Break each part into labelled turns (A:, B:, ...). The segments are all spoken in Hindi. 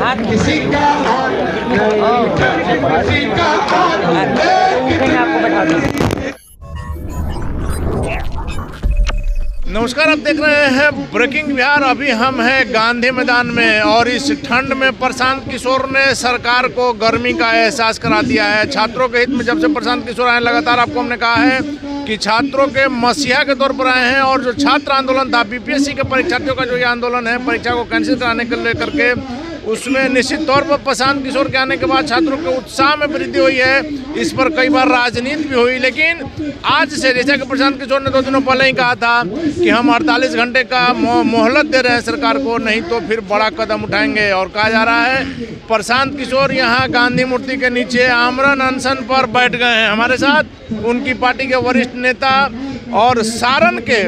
A: किसी का आपको बता दूं।
B: नमस्कार, आप देख रहे हैं ब्रेकिंग बिहार। अभी हम हैं गांधी मैदान में और इस ठंड में प्रशांत किशोर ने सरकार को गर्मी का एहसास करा दिया है। छात्रों के हित में जब से प्रशांत किशोर आए, लगातार आपको हमने कहा है कि छात्रों के मसीहा के तौर पर आए हैं और जो छात्र आंदोलन था, बीपीएससी के परीक्षार्थियों का जो ये आंदोलन है, परीक्षा को कैंसिल कराने के लेकर के, उसमें निश्चित तौर पर प्रशांत किशोर के आने के बाद छात्रों के उत्साह में वृद्धि हुई है। इस पर कई बार राजनीति भी हुई, लेकिन आज से, जैसा कि प्रशांत किशोर ने 2 दिनों पहले ही कहा था कि हम 48 घंटे का मोहलत दे रहे हैं सरकार को, नहीं तो फिर बड़ा कदम उठाएंगे। और कहा जा रहा है प्रशांत किशोर यहाँ गांधी मूर्ति के नीचे आमरण अनशन पर बैठ गए हैं। हमारे साथ उनकी पार्टी के वरिष्ठ नेता और सारण के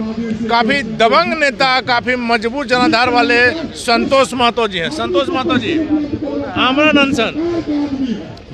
B: काफ़ी दबंग नेता, काफ़ी मजबूत जनाधार वाले संतोष महतो जी हैं। संतोष महतो जी, आमरण अनशन।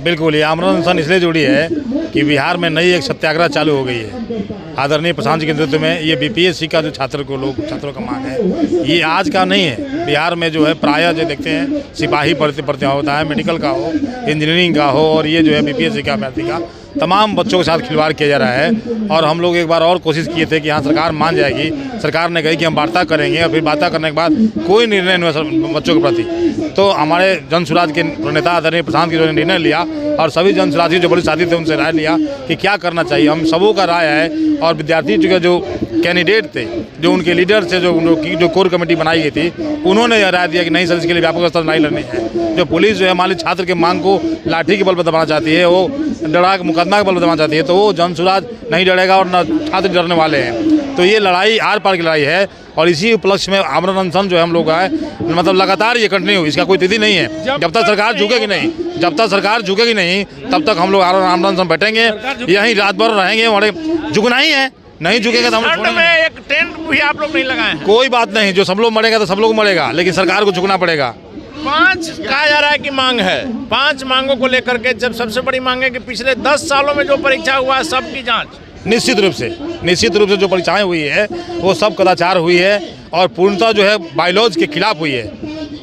C: बिल्कुल, ये आमरण अनशन इसलिए जुड़ी है कि बिहार में नई एक सत्याग्रह चालू हो गई है आदरणीय प्रशांत जी के नेतृत्व में। ये बीपीएससी का जो छात्रों का मांग है, ये आज का नहीं है। बिहार में जो है प्रायः जो देखते हैं सिपाही भर्ती होता है, मेडिकल का हो, इंजीनियरिंग का हो, और ये जो है बीपीएससी का अभ्यर्थी का तमाम बच्चों के साथ खिलवाड़ किया जा रहा है। और हम लोग एक बार और कोशिश किए थे कि हाँ सरकार मान जाएगी। सरकार ने कही कि हम वार्ता करेंगे, और फिर वार्ता करने के बाद कोई निर्णय नहीं बच्चों के प्रति। तो हमारे जन सुराज के नेता आदरणीय प्रशांत किशोर ने निर्णय लिया और सभी जन सुराजी जो बड़े साथी थे उनसे राय लिया कि क्या करना चाहिए। हम सबों का राय है और विद्यार्थी के जो कैंडिडेट थे, जो उनके लीडर से जो कोर कमेटी बनाई गई थी, उन्होंने यह राय दिया कि नहीं सर, इसके लिए व्यापक स्तर नहीं लड़नी है। जो पुलिस जो है मान लीजिए छात्र के मांग को लाठी के बल पर दबाना चाहती है, वो डरा मुकदमा के बल पर दबाना चाहती है, तो वो जन सुराज नहीं डरेगा और न छात्र डरने वाले हैं। तो ये लड़ाई आर पार की लड़ाई है और इसी उपलक्ष्य में आमरण अनशन जो है हम लोग का है, मतलब लगातार ये कंटिन्यू, इसका कोई तिथि नहीं है। जब तक सरकार झुकेगी नहीं, तब तक हम लोग आमरण अनशन बैठेंगे, यहीं रात भर रहेंगे। हमारे झुकना ही है, नहीं झुकेगा तो हम
B: में एक टेंट भी आप लोग नहीं लगाए हैं।
C: कोई बात नहीं, जो सब लोग मरेगा तो सब लोग मरेगा, लेकिन सरकार को झुकना पड़ेगा।
B: 5 कहा जा रहा है कि मांग है। 5 मांगों को लेकर के, जब सबसे बड़ी मांग है कि पिछले 10 सालों में जो परीक्षा हुआ है सबकी जांच।
C: निश्चित रूप से जो परीक्षाएं हुई है वो सब कदाचार हुई है और पूर्णतः जो है बायलॉज के खिलाफ हुई है।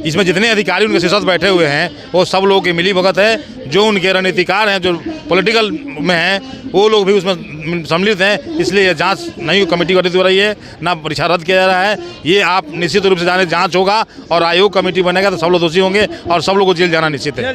C: इसमें जितने अधिकारी उनके शीर्षस्थ बैठे हुए हैं वो सब लोगों की मिली भगत है। जो उनके रणनीतिकार हैं, जो पॉलिटिकल में हैं, वो लोग भी उसमें सम्मिलित हैं। इसलिए जांच नई कमेटी गठित हो रही है, ना परीक्षा रद्द किया जा रहा है। ये आप निश्चित रूप से जाने, जांच होगा और आयोग कमेटी बनेगा तो सब लोग दोषी होंगे और सब लोग को जेल जाना निश्चित है।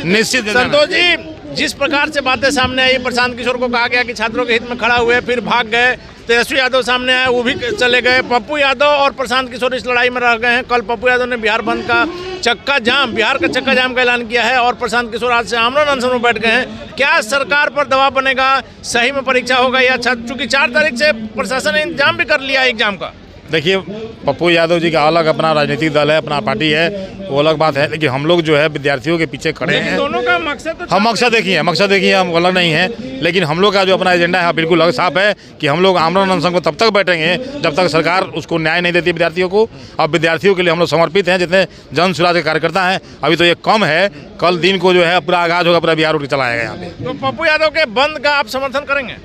C: निश्चित।
B: संतोष जी, जिस प्रकार से बातें सामने आई, प्रशांत किशोर को कहा गया कि छात्रों के हित में खड़ा हुए, फिर भाग गए। तेजस्वी यादव सामने आए, वो भी चले गए। पप्पू यादव और प्रशांत किशोर इस लड़ाई में रह गए हैं। कल पप्पू यादव ने बिहार बंद का बिहार का चक्का जाम का ऐलान किया है और प्रशांत किशोर आज से आमरण अनशन में बैठ गए हैं। क्या सरकार पर दबाव बनेगा, सही में परीक्षा होगा या चूंकि 4 तारीख से प्रशासन ने इंतजाम भी कर लिया एग्जाम का?
C: देखिए, पप्पू यादव जी का अलग अपना राजनीतिक दल है, अपना पार्टी है, वो अलग बात है, लेकिन हम लोग जो है विद्यार्थियों के पीछे खड़े हैं।
B: दोनों का मकसद
C: हम मकसद देखिए हम अलग नहीं है, लेकिन हम लोग का जो अपना एजेंडा है बिल्कुल अलग साफ है कि हम लोग आमरण अनशन को तब तक बैठेंगे जब तक सरकार उसको न्याय नहीं देती विद्यार्थियों को। और विद्यार्थियों के लिए हम लोग समर्पित हैं, जितने जन सुराज के कार्यकर्ता हैं। अभी तो ये कम है, कल दिन को जो है पूरा आगाज होगा, पूरा बिहार उठ के चला आएगा यहाँ पे।
B: तो पप्पू यादव के बंद का आप समर्थन करेंगे?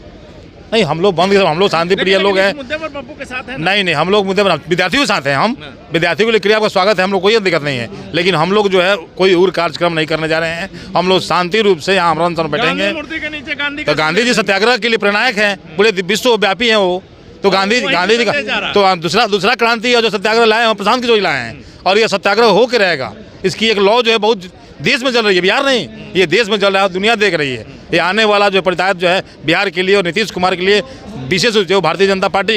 C: नहीं, हम लोग बंद, हम लोग शांति प्रिय लोग हैं।
B: मुद्दे पर पप्पू के साथ हैं?
C: नहीं, हम लोग मुद्दे पर विद्यार्थियों के साथ हैं। हम विद्यार्थियों के लिए क्रिया का स्वागत है, हम लोग कोई दिक्कत नहीं है, लेकिन हम लोग जो है कोई और कार्यक्रम नहीं करने जा रहे हैं। हम लोग शांति रूप से यहाँ आमरण अनशन बैठेंगे। तो गांधी जी सत्याग्रह के लिए प्रेरणायक हैं, पूरे विश्वव्यापी हैं वो। तो गांधी जी का तो दूसरा क्रांति और जो सत्याग्रह लाए हैं प्रशांत किशोर लाए हैं, और ये सत्याग्रह हो के रहेगा। इसकी एक लॉ जो है बहुत देश में चल रही है, बिहार नहीं, ये देश में चल रहा है, दुनिया देख रही है। ये आने वाला जो परितायत जो है बिहार के लिए और नीतीश कुमार के लिए विशेष रूप से भारतीय जनता पार्टी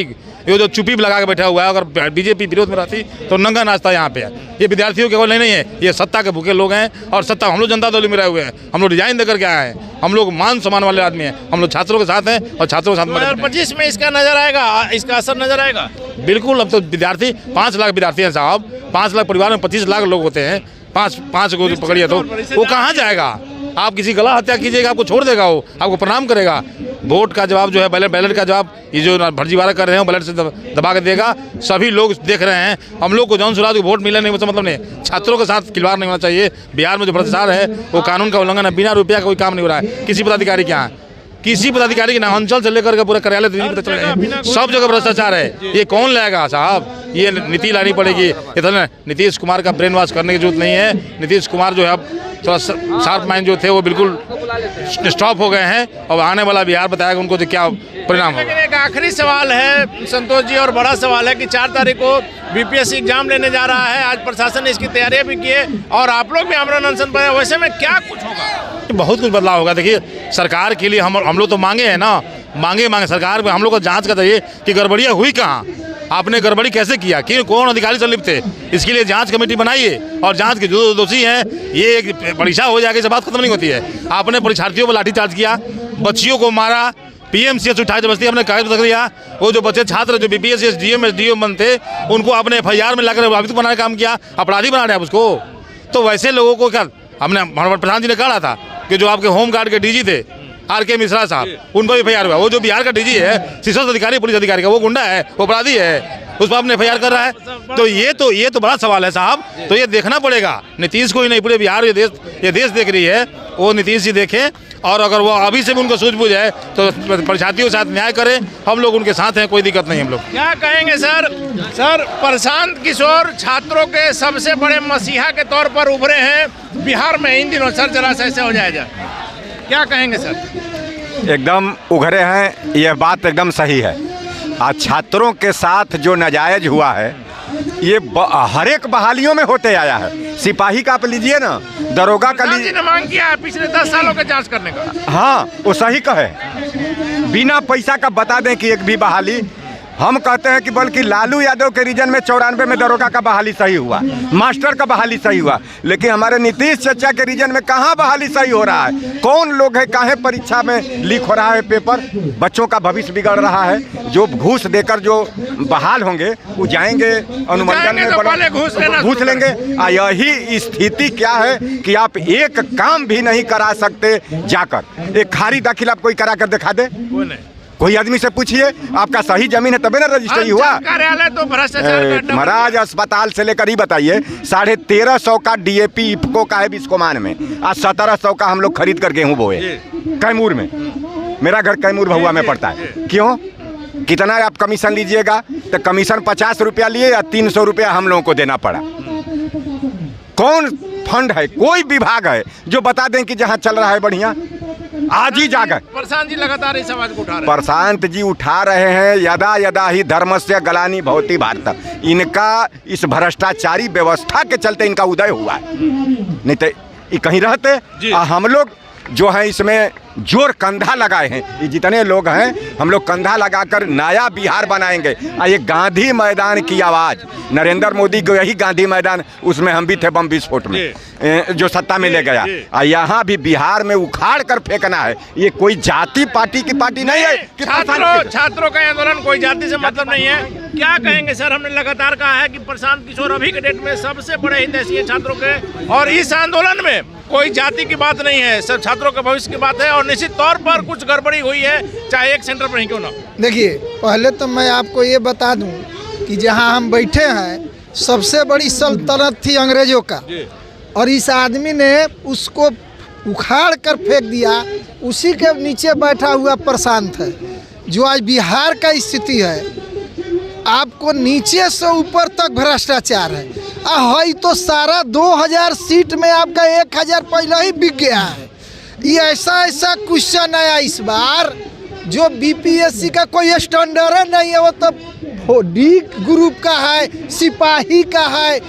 C: ये जो चुप्पी भी लगा के बैठा हुआ है, अगर बीजेपी विरोध में रहती तो नंगा नाचता यहाँ पे है। ये विद्यार्थियों केवल नहीं है, ये सत्ता के भूखे लोग हैं और सत्ता हम लोग जनता दल में रहे हुए हैं। हम लोग डिजाइन देकर के आए हैं, हम लोग मान सम्मान वाले आदमी हैं, हम लोग छात्रों के साथ हैं और छात्रों के साथ।
B: 2025 में इसका नजर आएगा, इसका असर नजर आएगा
C: बिल्कुल। अब तो विद्यार्थी 5 लाख विद्यार्थी हैं साहब, 5 लाख परिवार में 25 लाख लोग होते हैं। 5 को पकड़िए तो वो कहाँ जाएगा? आप किसी गला हत्या कीजिएगा, आपको छोड़ देगा, वो आपको प्रणाम करेगा। वोट का जवाब जो है, बैलेट का जवाब ये जो फर्जीवाड़ा कर रहे हैं बैलेट से दबा के देगा। सभी लोग देख रहे हैं। हम लोग को जौन सुराज को वोट मिले नहीं मतलब नहीं, छात्रों के साथ खिलवाड़ नहीं होना चाहिए। बिहार में जो भ्रष्टाचार है वो कानून का उल्लंघन है, बिना रुपया का कोई काम नहीं हो रहा है। किसी पदाधिकारी क्या है किसी पदाधिकारी के नाम, अंचल से लेकर के पूरा कार्यालय सब जगह भ्रष्टाचार है। ये कौन लाएगा साहब? ये नीति लानी पड़ेगी। इतना नीतीश कुमार का ब्रेन वॉश करने की जरूरत नहीं है। नीतीश कुमार जो है अब थोड़ा शार्प माइंड जो थे वो बिल्कुल स्टॉप हो गए हैं और आने वाला बिहार बताएगा उनको जो क्या परिणाम होगा।
B: लेकिन एक आखिरी सवाल है संतोष जी, और बड़ा सवाल है कि 4 तारीख को बीपीएससी एग्जाम लेने जा रहा है। आज प्रशासन ने इसकी तैयारियां भी की है और आप लोग भी आमरण अनशन पर हैं। वैसे में क्या कुछ होगा?
C: बहुत कुछ बदलाव होगा। देखिए, सरकार के लिए हम लोग तो मांगे हैं ना, मांगे सरकार में हम लोग को जांच का चाहिए कि गड़बड़ियाँ हुई कहाँ, आपने गड़बड़ी कैसे किया, कि कौन अधिकारी संलिप्त थे। इसके लिए जांच कमेटी बनाइए और जांच के जो दोषी हैं, ये एक परीक्षा हो जाएगी, सब बात खत्म नहीं होती है। आपने परीक्षार्थियों पर लाठीचार्ज किया, बच्चियों को मारा, पीएमसीएच उठाए जबरदस्ती आपने कागज रख दिया। वो जो बच्चे छात्र जो बीपीएससी एसडीएम बनते उनको आपने एफआईआर में लाकर अभियुक्त बनाने का काम किया, अपराधी बना रहे आप उसको। तो वैसे लोगों को क्या, हमने प्रधान जी ने कहा था कि जो आपके होम गार्ड के डीजी थे आर.के. मिश्रा साहब, उन पर एफआईआर हुआ। वो जो बिहार का डीजी है, शीर्षस्थ अधिकारी पुलिस अधिकारी का, वो गुंडा है, वो अपराधी है, उस पर आपने एफआईआर कर रहा है। तो ये तो बड़ा सवाल है साहब। तो ये देखना पड़ेगा, नीतीश को ही नहीं पूरे बिहार ये देश देख रही है। वो नीतीश जी देखें और अगर वो अभी से भी उनको सूझबूझ है तो परीक्षार्थियों के साथ न्याय करें। हम लोग उनके साथ हैं, कोई दिक्कत नहीं। हम लोग
B: क्या कहेंगे सर प्रशांत किशोर छात्रों के सबसे बड़े मसीहा के तौर पर उभरे हैं बिहार में इन दिनों। सर जरा सा ऐसे हो जाएगा, क्या कहेंगे सर?
A: एकदम उभरे हैं, यह बात एकदम सही है। आज छात्रों के साथ जो नाजायज हुआ है ये हर एक बहालियों में होते आया है। सिपाही का आप लीजिए ना, दरोगा का लीजिए।
B: ने मांग किया है पिछले 10 सालों के जांच करने का।
A: हाँ, वो सही कहे, बिना पैसा का बता दें कि एक भी बहाली। हम कहते हैं कि बल्कि लालू यादव के रीजन में 94 में दरोगा का बहाली सही हुआ, मास्टर का बहाली सही हुआ, लेकिन हमारे नीतीश चाचा के रीजन में कहाँ बहाली सही हो रहा है? कौन लोग है, काहे परीक्षा में लीक हो रहा है पेपर, बच्चों का भविष्य बिगड़ रहा है। जो घूस देकर जो बहाल होंगे वो जाएंगे अनुमंडल में, घूस लेंगे। यही स्थिति क्या है कि आप एक काम भी नहीं करा सकते जाकर। एक खारिज दाखिल आप कोई करा कर दिखा दे, कोई आदमी से पूछिए आपका सही जमीन है तबे ना रजिस्ट्री हुआ।
B: कार्यालय तो भ्रष्टाचार
A: महाराज अस्पताल से लेकर ही बताइए, 1350 का डीएपी इफको का है बिस्कोमान में, आज 1700 का हम लोग खरीद कर गेहूँ बोए कैमूर में। मेरा घर कैमूर भहुआ में पड़ता है। क्यों? कितना आप कमीशन लीजिएगा? तो कमीशन 50 रुपया लिए या 300 रुपया हम लोगों को देना पड़ा। कौन फंड है, कोई विभाग है जो बता दें कि जहाँ चल रहा है बढ़िया? आज ही जाकर
B: प्रशांत जी लगातार इस आवाज को उठा रहे हैं।
A: प्रशांत जी उठा रहे हैं, यदा यदा ही धर्मस्य ग्लानि भवति भारत। इनका इस भ्रष्टाचारी व्यवस्था के चलते इनका उदय हुआ है, नहीं तो ये कहीं रहते। हम लोग जो है इसमें जोर कंधा लगाए हैं, ये जितने लोग हैं हम लोग कंधा लगाकर नया बिहार बनाएंगे। ये गांधी मैदान की आवाज़, नरेंद्र मोदी को यही गांधी मैदान, उसमें हम भी थे बम विस्फोट में जो सत्ता में ले गया। यहाँ भी बिहार में उखाड़ कर फेंकना है। ये कोई जाति पार्टी की पार्टी नहीं है कि
B: छात्रों का आंदोलन कोई जाति से मतलब नहीं है। क्या कहेंगे सर? हमने लगातार कहा है कि प्रशांत किशोर अभी के डेट में सबसे बड़े हितैषी है छात्रों के, और इस आंदोलन में कोई जाति की बात नहीं है, सब छात्रों के भविष्य की बात है। और निश्चित तौर पर कुछ गड़बड़ी हुई है, चाहे एक सेंटर पर ही क्यों ना।
D: देखिए, पहले तो मैं आपको ये बता दूं कि जहां हम बैठे हैं सबसे बड़ी सल्तनत थी अंग्रेजों का, और इस आदमी ने उसको उखाड़ कर फेंक दिया। उसी के नीचे बैठा हुआ प्रशांत है। जो आज बिहार का स्थिति है, आपको नीचे से ऊपर तक भ्रष्टाचार है। हई तो सारा 2000 सीट में आपका 1000 पहले ही बिक गया है। ये ऐसा क्वेश्चन आया इस बार, जो बीपीएससी का कोई स्टैंडर्ड नहीं है। वो तो डी ग्रुप का है, सिपाही का है,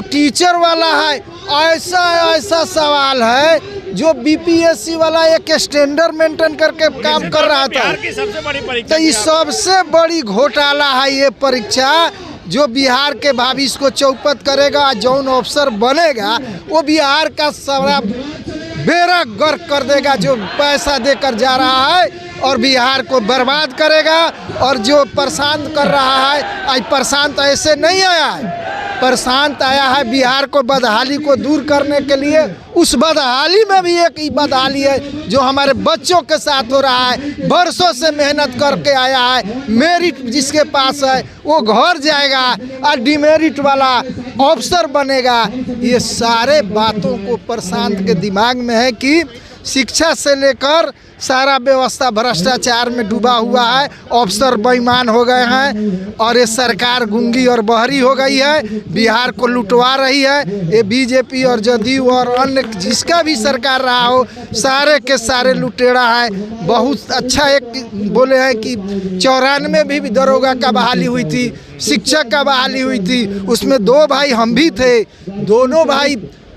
D: टीचर वाला है। ऐसा सवाल है जो बीपीएससी वाला एक स्टैंडर्ड मेंटेन करके काम कर रहा था। तो ये सबसे बड़ी घोटाला है ये परीक्षा, जो बिहार के भविष्य को चौपट करेगा। जौन अफसर बनेगा वो बिहार का सारा बेड़ा गर्क कर देगा, जो पैसा देकर जा रहा है और बिहार को बर्बाद करेगा। और जो प्रशांत कर रहा है, आज प्रशांत ऐसे नहीं आया है, प्रशांत आया है बिहार को बदहाली को दूर करने के लिए। उस बदहाली में भी एक बदहाली है जो हमारे बच्चों के साथ हो रहा है। बरसों से मेहनत करके आया है, मेरिट जिसके पास है वो घर जाएगा और डिमेरिट वाला अफसर बनेगा। ये सारे बातों को प्रशांत के दिमाग में है कि शिक्षा से लेकर सारा व्यवस्था भ्रष्टाचार में डूबा हुआ है। अफसर बेईमान हो गए हैं और ये सरकार गूंगी और बहरी हो गई है, बिहार को लुटवा रही है। ये बीजेपी और जदयू और अन्य जिसका भी सरकार रहा हो, सारे के सारे लुटेरा है। बहुत अच्छा एक बोले हैं कि 94 में भी दरोगा का बहाली हुई थी, शिक्षक का बहाली हुई थी, उसमें 2 भाई हम भी थे, दोनों भाई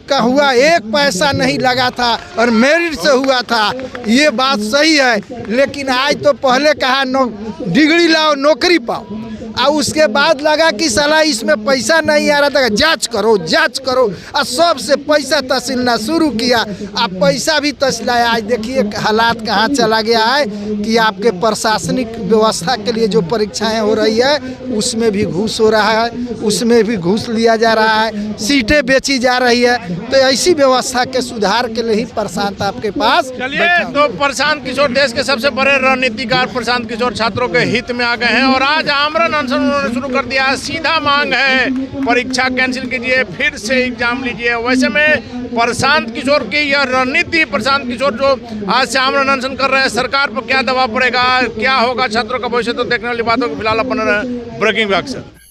D: का हुआ, 1 पैसा नहीं लगा था और मेरिट से हुआ था। ये बात सही है, लेकिन आज तो पहले कहा डिग्री लाओ नौकरी पाओ, और उसके बाद लगा कि साला इसमें पैसा नहीं आ रहा था, जांच करो और सबसे पैसा तहसीलना शुरू किया। अब पैसा भी तहसीलाया। आज देखिए हालात कहाँ चला गया है कि आपके प्रशासनिक व्यवस्था के लिए जो परीक्षाएं हो रही है उसमें भी घूस हो रहा है, उसमें भी घूस लिया जा रहा है, सीटें बेची जा रही है। तो ऐसी व्यवस्था के सुधार के लिए ही प्रशांत आपके पास।
B: चलिए, तो प्रशांत किशोर देश के सबसे बड़े रणनीतिकार प्रशांत किशोर छात्रों के हित में आ गए हैं और आज आमरण अनशन उन्होंने शुरू कर दिया है। सीधा मांग है परीक्षा कैंसिल कीजिए, फिर से एग्जाम लीजिए। वैसे में प्रशांत किशोर की यह रणनीति, प्रशांत किशोर जो आज से आमरण अनशन कर रहे हैं, सरकार पर क्या दबाव पड़ेगा, क्या होगा छात्रों का भविष्य, तो देखने वाली बातों को फिलहाल अपन ब्रेकिंग विभाग से।